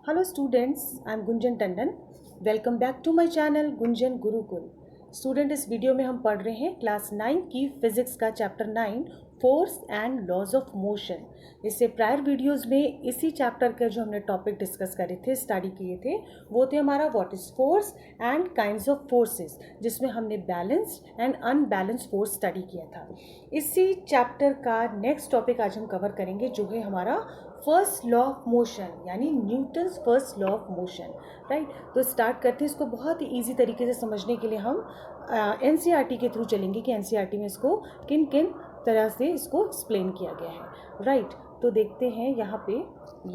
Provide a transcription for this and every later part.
Hello students, I am Gunjan Tandon. Welcome back to my channel Gunjan Gurukul. Student इस video में हम पढ़ रहे हैं क्लास 9 की फिजिक्स का chapter 9 force and laws of motion. इससे प्रायर वीडियोस में इसी चैप्टर का जो हमने टॉपिक डिस्कस करे थे, स्टडी किए थे, वो थे हमारा what is force and kinds of forces, जिसमें हमने balanced and unbalanced force study किया था। इसी चैप्टर का नेक्स्ट टॉपिक आज हम कवर करेंगे, जो है हमारा फर्स्ट लॉ ऑफ मोशन, यानी Newton's first law of motion. Right, तो स्टार्ट करते हैं। इसको बहुत ही ईजी तरीके से समझने के लिए हम एनसीईआरटी के थ्रू चलेंगे कि एनसीईआरटी में इसको किन किन तरह से इसको एक्सप्लेन किया गया है। राइट, तो देखते हैं यहाँ पे।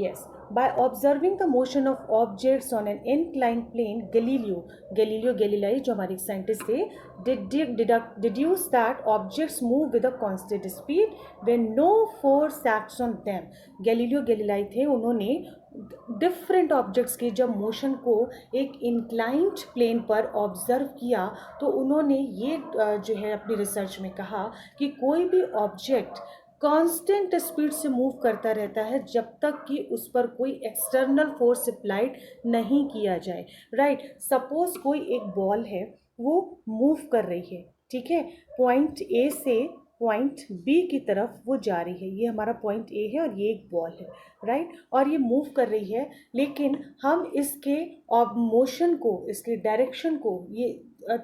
Yes, by observing the motion of objects on an inclined plane, Galileo Galilei जो हमारे साइंटिस्ट थे, deduce that objects move with a constant speed when no force acts on them. Galileo Galilei थे, उन्होंने डिफरेंट ऑब्जेक्ट्स के जब motion को एक inclined plane पर ऑब्जर्व किया, तो उन्होंने ये जो है अपनी रिसर्च में कहा कि कोई भी ऑब्जेक्ट कांस्टेंट स्पीड से मूव करता रहता है जब तक कि उस पर कोई एक्सटर्नल फोर्स अप्लाइड नहीं किया जाए। राइट, सपोज कोई एक बॉल है, वो मूव कर रही है, ठीक है, पॉइंट ए से पॉइंट बी की तरफ वो जा रही है। ये हमारा पॉइंट ए है और ये एक बॉल है। राइट, और ये मूव कर रही है, लेकिन हम इसके मोशन को, इसके डायरेक्शन को ये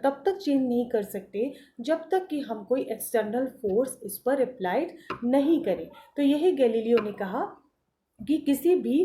तब तक चेंज नहीं कर सकते जब तक कि हम कोई एक्सटर्नल फोर्स इस पर अप्लाइड नहीं करें। तो यही गैलीलियो ने कहा कि किसी भी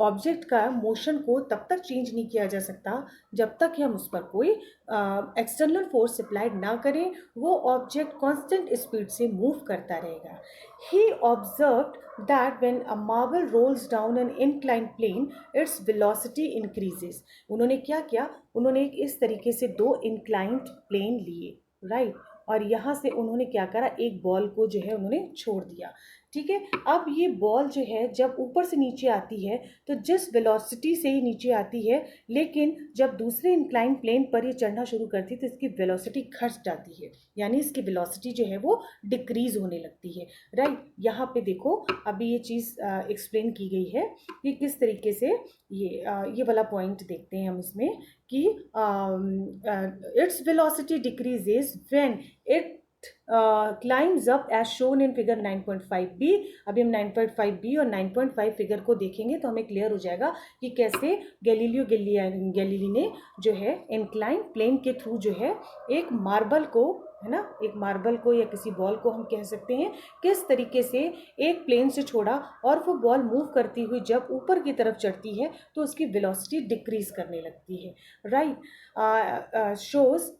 ऑब्जेक्ट का मोशन को तब तक चेंज नहीं किया जा सकता जब तक कि हम उस पर कोई एक्सटर्नल फोर्स अप्लाइड ना करें। वो ऑब्जेक्ट कांस्टेंट स्पीड से मूव करता रहेगा। He observed that when a marble rolls down an inclined plane, its velocity increases. उन्होंने क्या किया, उन्होंने एक इस तरीके से दो इंक्लाइंड प्लेन लिए, राइट, और यहाँ से उन्होंने क्या करा, एक बॉल को जो है उन्होंने छोड़ दिया। ठीक है, अब ये बॉल जो है जब ऊपर से नीचे आती है तो जिस वेलोसिटी से ही नीचे आती है, लेकिन जब दूसरे इंक्लाइन प्लेन पर ये चढ़ना शुरू करती है तो इसकी वेलोसिटी घट जाती है, यानी इसकी वेलोसिटी जो है वो डिक्रीज होने लगती है। राइट, यहाँ पे देखो अभी ये चीज़ एक्सप्लेन की गई है कि किस तरीके से ये वाला पॉइंट देखते हैं हम इसमें कि its velocity decreases when it climbs up as shown in figure 9.5b। अभी हम 9.5b और 9.5 फिगर को देखेंगे तो हमें क्लियर हो जाएगा कि कैसे गैलीलियो गैलीली ने जो है इंक्लाइन प्लेन के थ्रू जो है एक मार्बल को, है ना, एक मार्बल को या किसी बॉल को हम कह सकते हैं, किस तरीके से एक प्लेन से छोड़ा और वो बॉल मूव करती हुई जब ऊपर की तरफ चढ़ती है तो उसकी वेलोसिटी डिक्रीज करने लगती है। Right, shows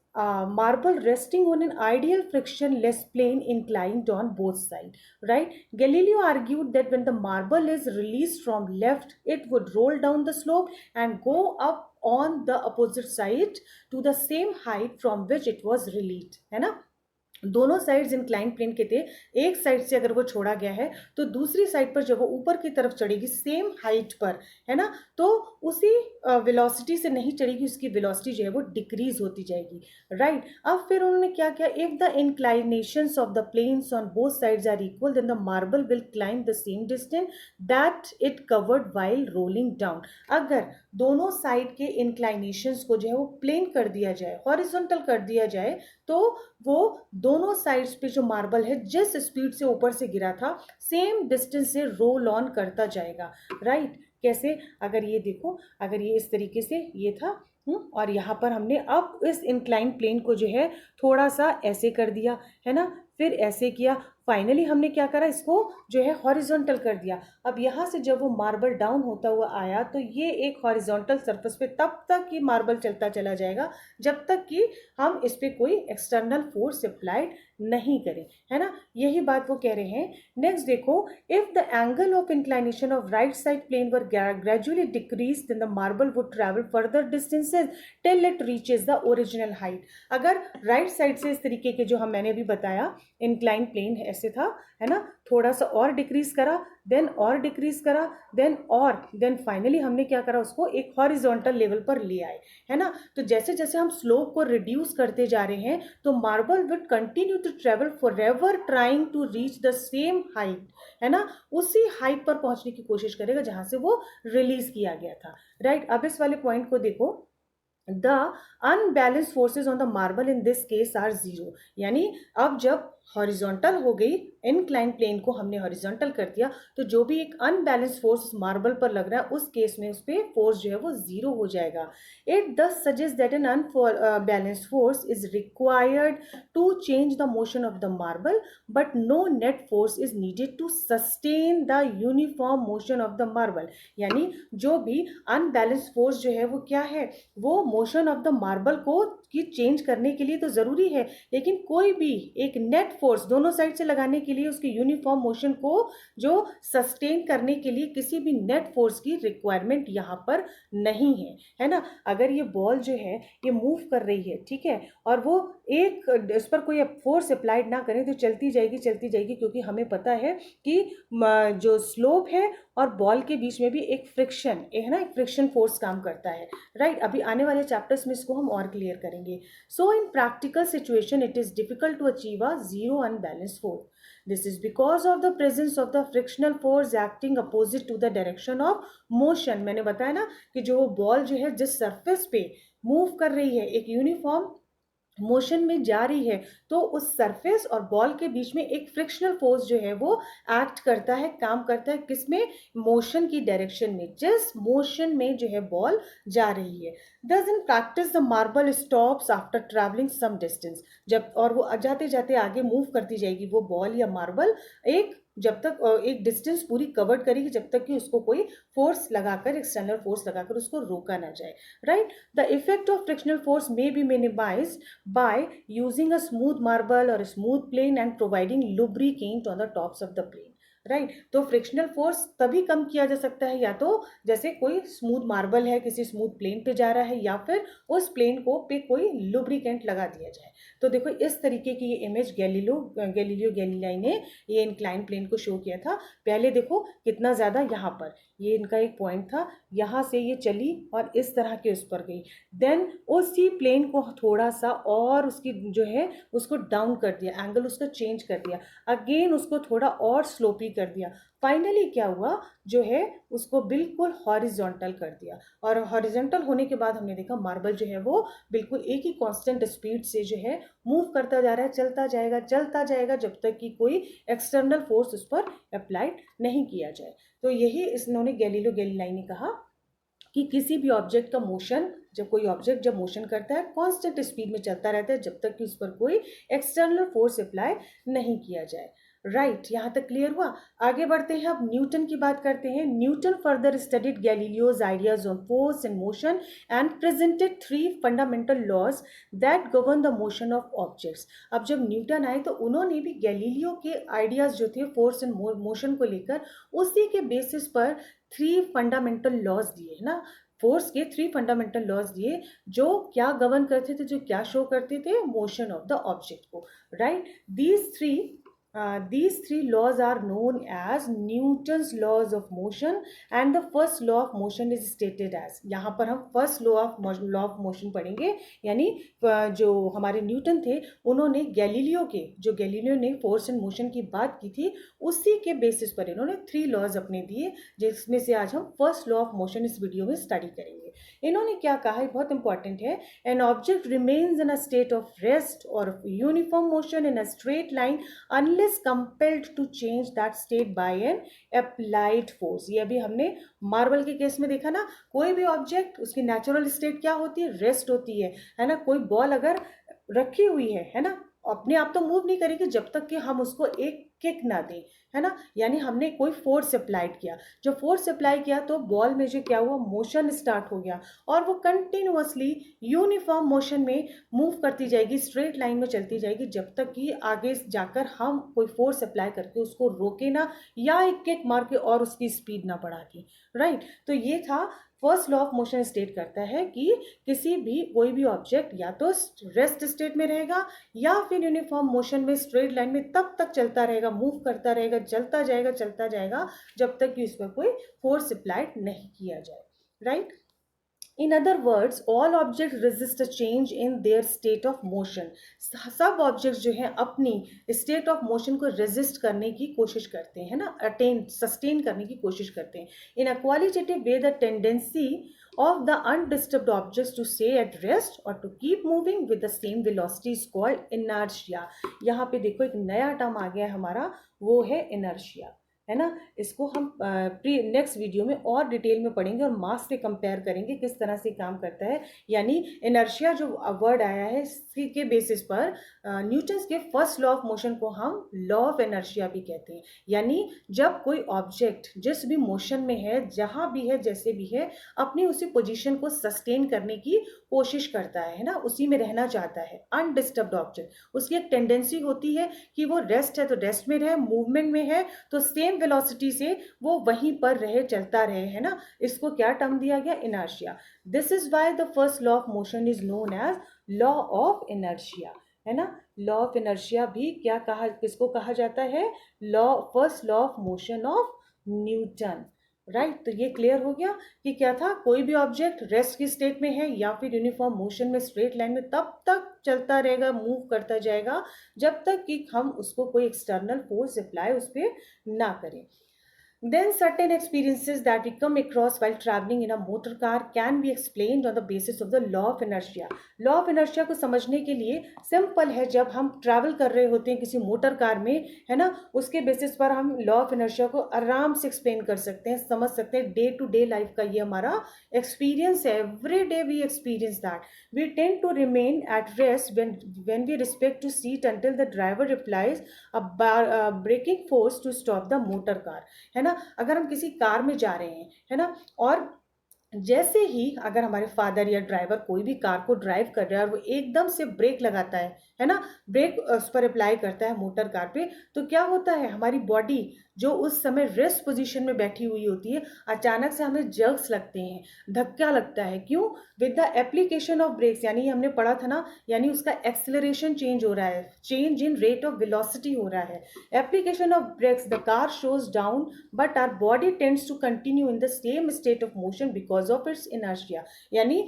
marble resting on an ideal frictionless plane inclined on both sides. Right, Galileo argued that when the marble is released from left, it would roll down the slope and go up on the opposite side to the same height from which it was released, है ना। दोनों sides incline plane के थे, एक side से अगर वो छोड़ा गया है तो दूसरी साइड पर जब वो ऊपर की तरफ चढ़ेगी सेम हाइट पर, है ना, तो उसी वेलोसिटी से नहीं चढ़ेगी, उसकी वेलोसिटी जो है वो डिक्रीज होती जाएगी। राइट, अब फिर उन्होंने क्या किया, if the inclinations of the planes on both sides are equal then the marble will climb the same distance that it covered while rolling down. अगर दोनों साइड के इंक्लाइनेशंस को जो है वो प्लेन कर दिया जाए, हॉरिजॉन्टल कर दिया जाए, तो वो दोनों साइड्स पे जो मार्बल है जिस स्पीड से ऊपर से गिरा था सेम डिस्टेंस से रोल ऑन करता जाएगा। राइट, कैसे, अगर ये देखो, अगर ये इस तरीके से ये था और यहाँ पर हमने अब इस इंक्लाइन प्लेन को जो है थोड़ा सा ऐसे कर दिया, है ना, फिर ऐसे किया, फाइनली हमने क्या करा, इसको जो है हॉरिजॉन्टल कर दिया। अब यहाँ से जब वो मार्बल डाउन होता हुआ आया तो ये एक हॉरिजॉन्टल सरफेस पे तब तक ये मार्बल चलता चला जाएगा जब तक कि हम इस पर कोई एक्सटर्नल फोर्स अप्लाइड नहीं करें, है ना, यही बात वो कह रहे हैं। नेक्स्ट देखो, if the angle of inclination of right side plane were gradually decrease then the marble would travel further distances till it reaches the original height. अगर राइट साइड से इस तरीके के जो मैंने अभी बताया इंक्लाइन प्लेन ऐसे था, है ना, थोड़ा सा और डिक्रीज करा, देन और डिक्रीज करा, देन फाइनली हमने क्या करा, उसको एक हॉरिजॉन्टल लेवल पर ले आए, है ना। तो जैसे जैसे हम स्लोप को रिड्यूस करते जा रहे हैं तो marble will continue to travel forever trying to reach the same height, है ना, उसी हाइट पर पहुंचने की कोशिश करेगा जहां से वो रिलीज किया गया था, राइट। अब इस वाले पॉइंट को देखो, the unbalance forces on the marble in this case are zero, यानी अब जब हॉरिजॉन्टल हो गई, इनक्लाइन प्लेन को हमने हॉरिजॉन्टल कर दिया, तो जो भी एक अनबैलेंस फोर्स मार्बल पर लग रहा है उस केस में उस पर फोर्स जो है वो जीरो हो जाएगा। It thus suggest that an unbalance force is required to change the motion of the marble, but no net force is needed to sustain the uniform motion of the marble, यानी जो भी unbalance force जो है वो क्या है, वो motion of the marble को की चेंज करने के लिए तो जरूरी है, लेकिन कोई भी एक नेट फोर्स दोनों साइड से लगाने के लिए, उसकी यूनिफॉर्म मोशन को जो सस्टेन करने के लिए किसी भी नेट फोर्स की रिक्वायरमेंट यहाँ पर नहीं है ना। अगर ये बॉल जो है ये मूव कर रही है, ठीक है, और वो एक इस पर कोई फोर्स अप्लाइड ना करें तो चलती जाएगी चलती जाएगी, क्योंकि हमें पता है कि जो स्लोप है और बॉल के बीच में भी एक फ्रिक्शन है ना, एक फ्रिक्शन फोर्स काम करता है, राइट। अभी आने वाले चैप्टर्स में इसको हम और क्लियर करेंगे। So in practical situation it is difficult to achieve a zero unbalance force, this is because of the presence of the frictional force acting opposite to the direction of motion. मैंने बताया ना कि जो ball जो है जिस surface पे move कर रही है, एक यूनिफॉर्म मोशन में जा रही है, तो उस सरफेस और बॉल के बीच में एक फ्रिक्शनल फोर्स जो है वो एक्ट करता है, काम करता है, किसमें, मोशन की डायरेक्शन में, जिस मोशन में जो है बॉल जा रही है। Thus in practice the marble stops after travelling some distance, जब और वो जाते जाते आगे मूव करती जाएगी वो बॉल या मार्बल, एक जब तक एक डिस्टेंस पूरी कवर करेगी, जब तक कि उसको कोई फोर्स लगाकर, एक्सटर्नल फोर्स लगाकर उसको रोका ना जाए, right. The effect of frictional force may be minimised by using a smooth marble or a smooth plane and providing lubricant on the tops of the plane, right. तो frictional force तभी कम किया जा सकता है या तो जैसे कोई स्मूथ मार्बल है किसी स्मूथ प्लेन पे जा रहा है, या फिर उस प्लेन को पे कोई लुब्रिकेंट लगा दिया जाए। तो देखो इस तरीके की ये इमेज गैलीलियो गैलीलाई ने ये इंक्लाइन प्लेन को शो किया था। पहले देखो कितना ज़्यादा यहाँ पर ये इनका एक पॉइंट था, यहाँ से ये चली और इस तरह के उस पर गई, देन उसी प्लेन को थोड़ा सा और उसकी जो है उसको डाउन कर दिया, एंगल उसका चेंज कर दिया, अगेन उसको थोड़ा और स्लोपी कर दिया, फाइनली क्या हुआ जो है उसको बिल्कुल हॉरिजॉन्टल कर दिया। और हॉरिजॉन्टल होने के बाद हमने देखा मार्बल जो है वो बिल्कुल एक ही कांस्टेंट स्पीड से जो है मूव करता जा रहा है, चलता जाएगा जब तक कि कोई एक्सटर्नल फोर्स उस पर अप्लाइड नहीं किया जाए। तो यही इन्होंने गैलीलियो गैलीलाई ने कहा कि किसी भी ऑब्जेक्ट का मोशन, जब कोई ऑब्जेक्ट जब मोशन करता है कांस्टेंट स्पीड में चलता रहता है जब तक कि उस पर कोई एक्सटर्नल फोर्स अप्लाई नहीं किया जाए, राइट। यहाँ तक क्लियर हुआ। आगे बढ़ते हैं, अब न्यूटन की बात करते हैं। Newton further studied Galileo's ideas on force and motion and presented 3 fundamental laws that govern the motion of objects. अब जब न्यूटन आए तो उन्होंने भी गैलीलियो के आइडियाज जो थे फोर्स एंड मोशन को लेकर, उसी के बेसिस पर 3 फंडामेंटल लॉज दिए, है ना, फोर्स के 3 फंडामेंटल लॉज दिए जो क्या गवर्न करते थे, जो क्या शो करते थे, मोशन ऑफ द ऑब्जेक्ट को, right. These three laws are known as Newton's laws of motion, and the first law of motion is stated as, यहाँ पर हम first law of motion पढ़ेंगे, यानी जो हमारे न्यूटन थे उन्होंने गैलीलियो ने फोर्स एंड मोशन की बात की थी, उसी के बेसिस पर इन्होंने 3 लॉज अपने दिए, जिसमें से आज हम फर्स्ट लॉ ऑफ मोशन इस वीडियो में स्टडी करेंगे। इन्होंने क्या कहा है, बहुत इंपॉर्टेंट है, an object remains in a state of rest or uniform motion in a straight line unless compelled to change that state by an applied force। ये अभी हमने मार्बल के केस में देखा ना, कोई भी ऑब्जेक्ट उसकी नेचुरल स्टेट क्या होती है, रेस्ट होती है ना। कोई बॉल अगर रखी हुई है ना, अपने आप तो मूव नहीं करेगी जब तक कि हम उसको एक किक ना दें, है ना, यानी हमने कोई फोर्स अप्लाइड किया, जो फोर्स अप्लाई किया तो बॉल में जो क्या हुआ, मोशन स्टार्ट हो गया और वो कंटिन्यूअसली यूनिफॉर्म मोशन में मूव करती जाएगी, स्ट्रेट लाइन में चलती जाएगी जब तक कि आगे जाकर हम कोई फोर्स अप्लाई करके उसको रोके ना, या एक किक मार के और उसकी स्पीड ना बढ़ा के, राइट। तो ये था first law of motion state करता है कि किसी भी कोई भी ऑब्जेक्ट या तो रेस्ट स्टेट में रहेगा या फिर यूनिफॉर्म मोशन में स्ट्रेट लाइन में तब तक चलता रहेगा रहेगा, मूव करता रहेगा, चलता जाएगा जब तक कि उस पर कोई फोर्स अप्लाइड नहीं किया जाए, right. In other words, all objects resist a change in their state of motion. सब ऑब्जेक्ट्स जो हैं अपनी स्टेट ऑफ मोशन को रेजिस्ट करने की कोशिश करते हैं ना, अटेन सस्टेन करने की कोशिश करते हैं. In a qualitative way the tendency of the undisturbed objects to stay at rest or to keep moving with the same velocity is called inertia. यहाँ पे देखो एक नया टर्म आ गया है हमारा, वो है inertia, है ना. इसको हम नेक्स्ट वीडियो में और डिटेल में पढ़ेंगे और मास से कंपेयर करेंगे किस तरह से काम करता है. यानी इनर्शिया जो वर्ड आया है इसके के बेसिस पर न्यूटन्स के फर्स्ट लॉ ऑफ मोशन को हम लॉ ऑफ इनर्शिया भी कहते हैं. यानी जब कोई ऑब्जेक्ट जिस भी मोशन में है, जहाँ भी है, जैसे भी है, अपनी उसी पोजीशन को सस्टेन करने की कोशिश करता है ना, उसी में रहना चाहता है. अनडिस्टर्ब्ड ऑब्जेक्ट, उसकी एक टेंडेंसी होती है कि वो रेस्ट है तो रेस्ट में रहे, मूवमेंट में है तो सेम वेलोसिटी से वो वहीं पर रहे, चलता रहे, है ना. इसको क्या टर्म दिया गया? Inertia. This is why the first law of motion is known as law of inertia, है ना. लॉ ऑफ इनर्शिया भी क्या कहा, किसको कहा जाता है? First law of motion of Newton, right. तो ये क्लियर हो गया कि क्या था, कोई भी ऑब्जेक्ट रेस्ट की स्टेट में है या फिर यूनिफॉर्म मोशन में स्ट्रेट लाइन में तब तक चलता रहेगा, मूव करता जाएगा जब तक कि हम उसको कोई एक्सटर्नल फोर्स अप्लाई उस पर ना करें. Then certain experiences that we come across while traveling in a motor car can be explained on the basis of the law of inertia. Law of inertia को समझने के लिए सिंपल है, जब हम ट्रैवल कर रहे होते हैं किसी मोटर कार में, है ना, उसके बेसिस पर हम लॉ ऑफ इनर्शिया को आराम से एक्सप्लेन कर सकते हैं, समझ सकते हैं. डे टू डे लाइफ का ये हमारा एक्सपीरियंस है. Every day we experience that. We tend to remain at rest when we respect to seat until the driver applies a braking force to stop the motor car, है ना. अगर हम किसी car में जा रहे हैं, है ना, और जैसे ही अगर हमारे फादर या ड्राइवर कोई भी कार को ड्राइव कर रहा है और वो एकदम से ब्रेक लगाता है ना, ब्रेक उस पर अप्लाई करता है मोटर कार पे, तो क्या होता है, हमारी बॉडी जो उस समय रेस्ट पोजीशन में बैठी हुई होती है, अचानक से हमें जर्क्स लगते हैं, धक्का लगता है. क्यों? With the application of brakes, यानी हमने पढ़ा था ना, यानी उसका एक्सेलरेशन चेंज हो रहा है, change in rate of velocity हो रहा है. Application of brakes, the car शोज down but our body tends to continue in the same state of motion because of its inertia. यानी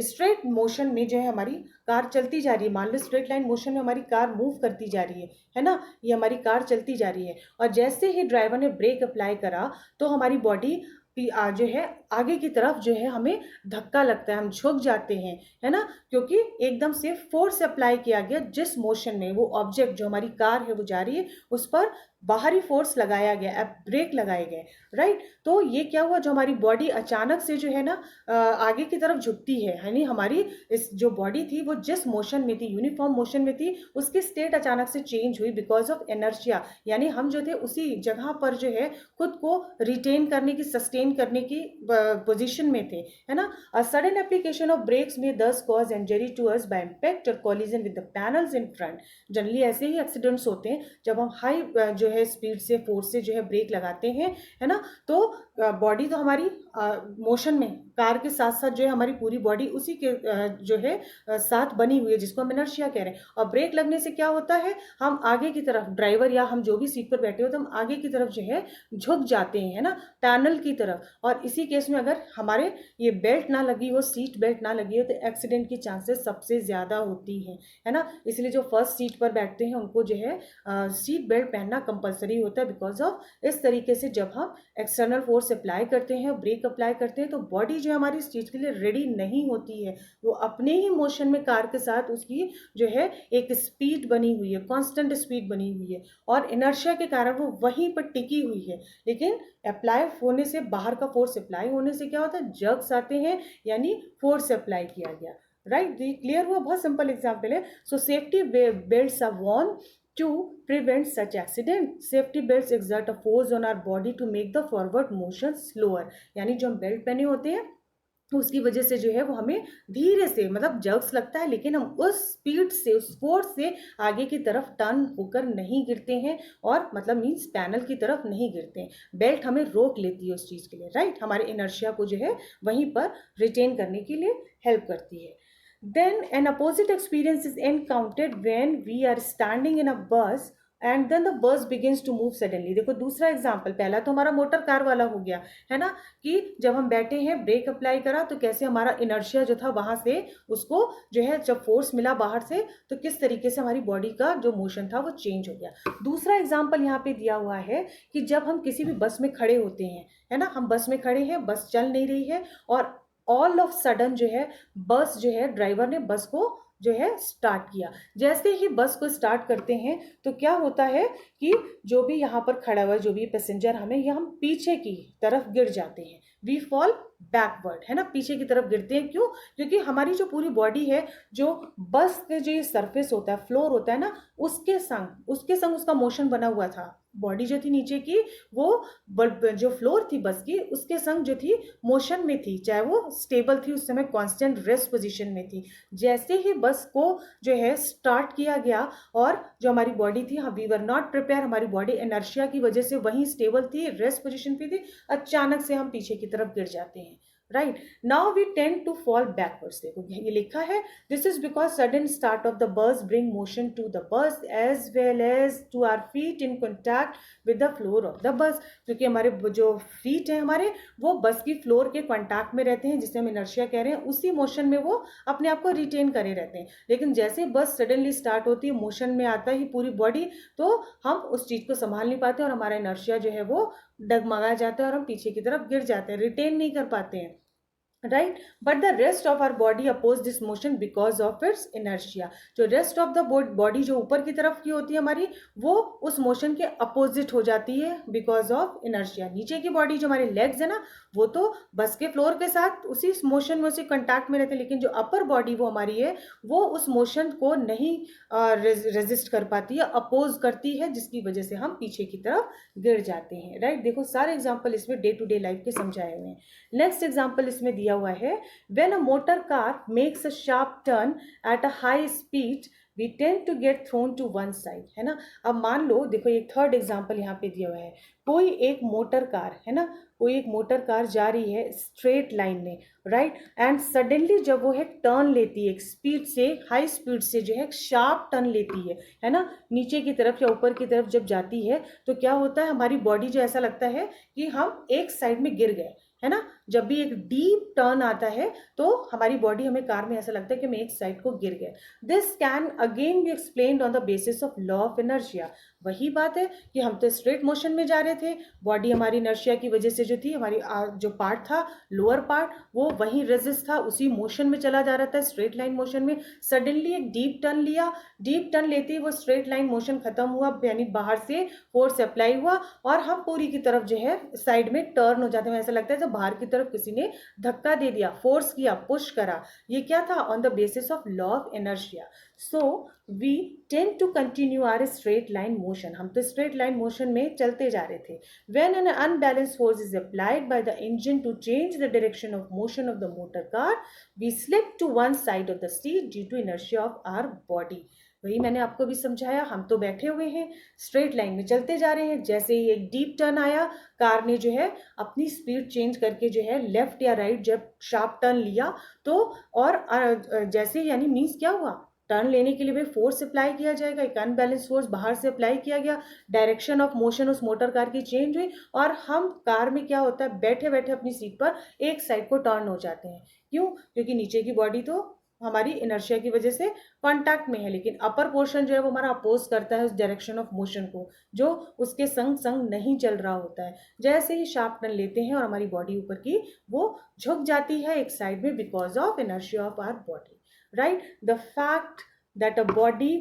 स्ट्रेट मोशन में जो है हमारी कार चलती जा रही है, मान लो स्ट्रेट लाइन मोशन में हमारी कार मूव करती जा रही है ना, ये हमारी कार चलती जा रही है, और जैसे ही ड्राइवर ने ब्रेक अप्लाई करा तो हमारी बॉडी जो है आगे की तरफ जो है हमें धक्का लगता है, हम झुक जाते हैं, है ना, क्योंकि एकदम से फोर्स अप्लाई किया गया. जिस मोशन में वो ऑब्जेक्ट जो हमारी कार है वो जा रही है, उस पर बाहरी फोर्स लगाया गया, अब ब्रेक लगाए गए, राइट. तो ये क्या हुआ, जो हमारी बॉडी अचानक से जो है ना आगे की तरफ झुकती है, यानी हमारी इस जो बॉडी थी वो जिस मोशन में थी, यूनिफॉर्म मोशन में थी, उसकी स्टेट अचानक से चेंज हुई बिकॉज ऑफ इनर्शिया. यानी हम जो थे उसी जगह पर जो है खुद को रिटेन करने की, सस्टेन करने की पोजीशन में थे, है ना. A sudden application of brakes may thus cause injury to us by impact or collision with the panels in front. Generally ऐसे ही एक्सीडेंट्स होते हैं जब हम हाई जो है स्पीड से, फोर्स से जो है ब्रेक लगाते हैं, है ना. तो बॉडी तो हमारी मोशन में, कार के साथ साथ जो है हमारी पूरी बॉडी उसी के जो है साथ बनी हुई है, जिसको हम इनर्शिया कह रहे हैं. और ब्रेक लगने से क्या होता है, हम आगे की तरफ, ड्राइवर या हम जो भी सीट पर बैठे हो, तो हम आगे की तरफ जो है झुक जाते हैं, है ना, पैनल की तरफ. और इसी केस में अगर हमारे ये बेल्ट ना लगी हो, सीट बेल्ट ना लगी हो, तो एक्सीडेंट की चांसेस सबसे ज़्यादा होती हैं, है ना. इसलिए जो फर्स्ट सीट पर बैठते हैं उनको जो है सीट बेल्ट पहनना कंपलसरी होता है बिकॉज ऑफ इस तरीके से जब हम एक्सटर्नल फोर्स अप्लाई करते हैं, ब्रेक अप्लाई करते हैं, तो बॉडी जो हमारी इस चीज़ के लिए रेडी नहीं होती है. वो अपने ही मोशन में कार के साथ उसकी जो है एक स्पीड बनी हुई है, कांस्टेंट स्पीड बनी हुई है, और इनर्शिया के कारण वो वहीं पर टिकी हुई है. लेकिन अप्लाई होने से, बाहर का फोर्स अप्लाई होने से क्या होता है, जर्क्स आते हैं, यानी फोर्स अप्लाई किया गया, राइट. क्लियर हुआ? बहुत सिंपल एग्जाम्पल है. So safety belts are worn to prevent such accident. Safety belts exert a force on our body to make the forward motion slower. यानी जो हम बेल्ट पहने होते हैं उसकी वजह से जो है वो हमें धीरे से, मतलब जर्क्स लगता है, लेकिन हम उस स्पीड से, उस फोर्स से आगे की तरफ टर्न होकर नहीं गिरते हैं, और मतलब मीन्स पैनल की तरफ नहीं गिरते हैं. बेल्ट हमें रोक लेती है उस चीज़ के लिए, राइट. हमारे इनर्शिया को जो है वहीं पर रिटेन करने के लिए हेल्प करती है. Then an opposite experience is encountered when we are standing in a bus and then the bus begins to move suddenly. देखो दूसरा एग्जाम्पल, पहला तो हमारा मोटर कार वाला हो गया है ना, कि जब हम बैठे हैं ब्रेक अप्लाई करा तो कैसे हमारा इनर्शिया जो था वहां से उसको जो है जब फोर्स मिला बाहर से तो किस तरीके से हमारी बॉडी का जो मोशन था वो चेंज हो गया। दूसरा एग्जाम्पल यहाँ पे दिया हुआ है कि जब हम किसी भी बस में खड़े होते हैं, है ना, हम बस में खड़े हैं, बस चल नहीं रही है और ऑल ऑफ सडन जो है बस जो है ड्राइवर ने बस को जो है स्टार्ट किया। जैसे ही बस को स्टार्ट करते हैं तो क्या होता है कि जो भी यहाँ पर खड़ा हुआ जो भी पैसेंजर हमें या हम पीछे की तरफ गिर जाते हैं, वी फॉल बैकवर्ड, है ना, पीछे की तरफ गिरते हैं। क्यों? क्योंकि हमारी जो पूरी बॉडी है, जो बस के जो ये सरफेस होता है, फ्लोर होता है ना, उसके संग उसका मोशन बना हुआ था। बॉडी जो थी नीचे की वो जो फ्लोर थी बस की उसके संग जो थी मोशन में थी, चाहे वो स्टेबल थी उस समय, कांस्टेंट रेस्ट पोजीशन में थी। जैसे ही बस को जो है स्टार्ट किया गया और जो हमारी बॉडी थी, वी वर नॉट प्रिपेयर, हमारी बॉडी इनर्शिया की वजह से वहीं स्टेबल थी, रेस्ट पोजीशन पे थी, अचानक से हम पीछे की तरफ गिर जाते हैं। Right, now we tend to fall backwards. देखो ये लिखा है, this is because sudden start of the bus bring motion to the bus as well as to our feet in contact with the floor of the bus. क्योंकि हमारे जो feet है हमारे वो बस की फ्लोर के कॉन्टैक्ट में रहते हैं, जिसे हम इनर्शिया कह रहे हैं, उसी मोशन में वो अपने आप को रिटेन करे रहते हैं। लेकिन जैसे बस सडनली स्टार्ट होती है, मोशन में आता ही पूरी बॉडी, तो हम उस चीज को संभाल नहीं पाते और हमारा इनर्शिया जो है वो डगमगा जाता है और हम पीछे की तरफ गिर जाते हैं, रिटेन नहीं कर पाते हैं। Right, but the rest of our body oppose this motion because of its inertia. जो रेस्ट ऑफ द बॉडी जो ऊपर की तरफ की होती है हमारी, वो उस मोशन के अपोजिट हो जाती है बिकॉज ऑफ इनर्शिया। नीचे की बॉडी जो हमारे लेग्स है ना, वो तो बस के फ्लोर के साथ उसी मोशन में, उसी कंटैक्ट में रहते हैं, लेकिन जो अपर बॉडी वो हमारी है वो उस मोशन को नहीं रेजिस्ट कर पाती है, अपोज करती है, जिसकी वजह से हम पीछे की तरफ गिर जाते हैं। राइट, देखो सारे एग्जाम्पल इसमें डे टू डे लाइफ के समझाए हुए हैं। नेक्स्ट एग्जाम्पल इसमें दिया हुआ है, when a motor car makes a sharp turn at a high speed we tend to get thrown to one side, है ना। अब मान लो, देखो एक थर्ड एग्जाम्पल यहाँ पे दिया हुआ है, कोई एक मोटर कार है ना, कोई एक मोटर कार जा रही है स्ट्रेट लाइन में, राइट, एंड सडनली जब वो एक टर्न लेती है, एक स्पीड से, हाई स्पीड से जो है एक शार्प टर्न लेती है ना, नीचे की तरफ या ऊपर की तरफ जब जाती है तो क्या होता है, हमारी बॉडी जो ऐसा लगता है कि हम एक साइड में गिर गए, है ना। जब भी एक डीप टर्न आता है तो हमारी बॉडी, हमें कार में ऐसा लगता है कि हम एक साइड को गिर गए। This can again be explained on the basis of law of inertia. वही बात है कि हम तो स्ट्रेट मोशन में जा रहे थे, बॉडी हमारी इनर्शिया की वजह से जो थी, हमारी जो पार्ट था, लोअर पार्ट, वो वहीं रेजिस्ट था, उसी मोशन में चला जा रहा था, स्ट्रेट लाइन मोशन में। सडनली एक डीप टर्न लिया, डीप टर्न लेते ही वो स्ट्रेट लाइन मोशन खत्म हुआ, यानी बाहर से फोर्स अप्लाई हुआ और हम पूरी की तरफ जो है साइड में टर्न हो जाते हैं। ऐसा लगता है जब बाहर की तरफ किसी ने धक्का दे दिया, फोर्स किया, पुश करा। ये क्या था? On the basis of law of inertia. So we tend to continue our straight line motion. हम तो स्ट्रेट लाइन मोशन में चलते जा रहे थे। When an unbalanced force is applied by the engine to change the direction of motion of the motor car, we slip to one side of the seat due to inertia of our body. वही मैंने आपको भी समझाया, हम तो बैठे हुए हैं, स्ट्रेट लाइन में चलते जा रहे हैं, जैसे ही एक डीप टर्न आया, कार ने जो है अपनी स्पीड चेंज करके जो है लेफ्ट या राइट जब शार्प टर्न लिया तो, और जैसे यानी मीन्स क्या हुआ, टर्न लेने के लिए भी फोर्स अप्लाई किया जाएगा, एक अनबैलेंस फोर्स बाहर से अप्लाई किया गया, डायरेक्शन ऑफ मोशन उस मोटर कार की चेंज हुई और हम कार में क्या होता है, बैठे बैठे अपनी सीट पर एक साइड को टर्न हो जाते हैं। क्यों? क्योंकि नीचे की बॉडी तो हमारी इनर्शिया की वजह से कांटेक्ट में है, लेकिन अपर पोर्शन जो है वो हमारा अपोज करता है उस डायरेक्शन ऑफ मोशन को, जो उसके संग संग नहीं चल रहा होता है। जैसे ही शार्प टर्न लेते हैं और हमारी बॉडी ऊपर की वो झुक जाती है एक साइड में because of inertia of our body. Right? The fact that a body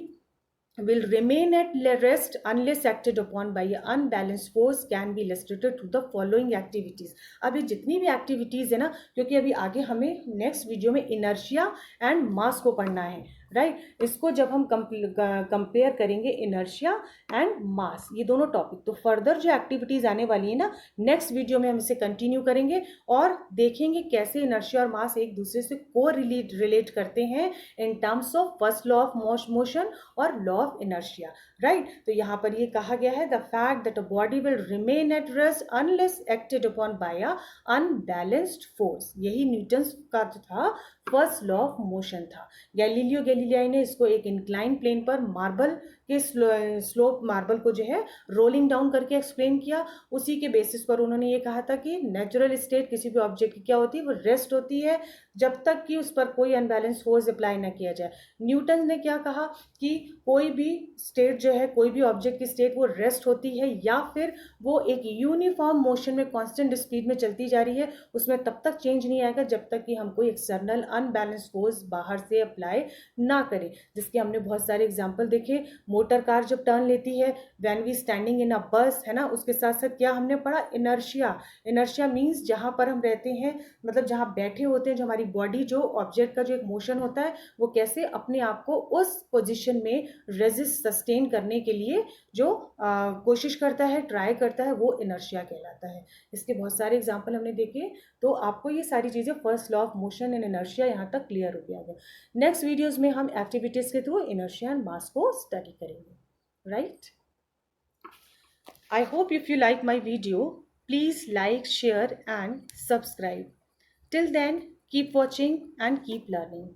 will remain at rest unless acted upon by an unbalanced force can be illustrated through the following activities. अब ये जितनी भी activities है ना, क्योंकि अभी आगे हमें नेक्स्ट वीडियो में इनर्शिया एंड मास को पढ़ना है, राइट। इसको जब हम कंपेयर करेंगे इनर्शिया एंड मास, ये दोनों टॉपिक, तो फर्दर जो एक्टिविटीज आने वाली है ना, नेक्स्ट वीडियो में हम इसे कंटिन्यू करेंगे और देखेंगे कैसे इनर्शिया और मास एक दूसरे से को रिलेट करते हैं in terms of first law of motion और लॉ ऑफ इनर्शिया, राइट। तो यहाँ पर ये कहा गया है, the fact that a body will remain at rest unless acted upon bye a unbalanced force. यही न्यूटन्स का जो था फर्स्ट लॉ ऑफ मोशन था। गैलीलियो गैलीलियाई ने इसको एक इंक्लाइन प्लेन पर मार्बल कि स्लोप मार्बल को जो है रोलिंग डाउन करके एक्सप्लेन किया। उसी के बेसिस पर उन्होंने ये कहा था कि नेचुरल स्टेट किसी भी ऑब्जेक्ट की क्या होती है, वो रेस्ट होती है जब तक कि उस पर कोई अनबैलेंस फोर्स अप्लाई ना किया जाए। न्यूटन ने क्या कहा कि कोई भी स्टेट जो है, कोई भी ऑब्जेक्ट की स्टेट वो रेस्ट होती है या फिर वो एक यूनिफॉर्म मोशन में कांस्टेंट स्पीड में चलती जा रही है, उसमें तब तक चेंज नहीं आएगा जब तक कि हम कोई एक्सटर्नल अनबैलेंस फोर्स बाहर से अप्लाई ना करें। जिसके हमने बहुत सारे एग्जाम्पल देखे। मोटर कार जब टर्न लेती है, व्हेन वी स्टैंडिंग इन अ बस, है ना, उसके साथ साथ क्या हमने पढ़ा, इनर्शिया। इनर्शिया मीन्स जहां पर हम रहते हैं, मतलब जहां बैठे होते हैं, जो हमारी बॉडी जो ऑब्जेक्ट का जो एक मोशन होता है वो कैसे अपने आप को उस पोजिशन में रेजिस्ट सस्टेन करने के लिए जो कोशिश करता है, ट्राई करता है, वो इनर्शिया कहलाता है। इसके बहुत सारे एग्जाम्पल हमने देखे। तो आपको ये सारी चीज़ें, first law of motion and inertia, यहाँ तक क्लियर हो गया है। नेक्स्ट वीडियोज़ में हम एक्टिविटीज़ के थ्रू इनर्शिया एंड मास को स्टडी करेंगे, right. I hope if you like my video, please like, share and subscribe. Till then, keep watching and keep learning.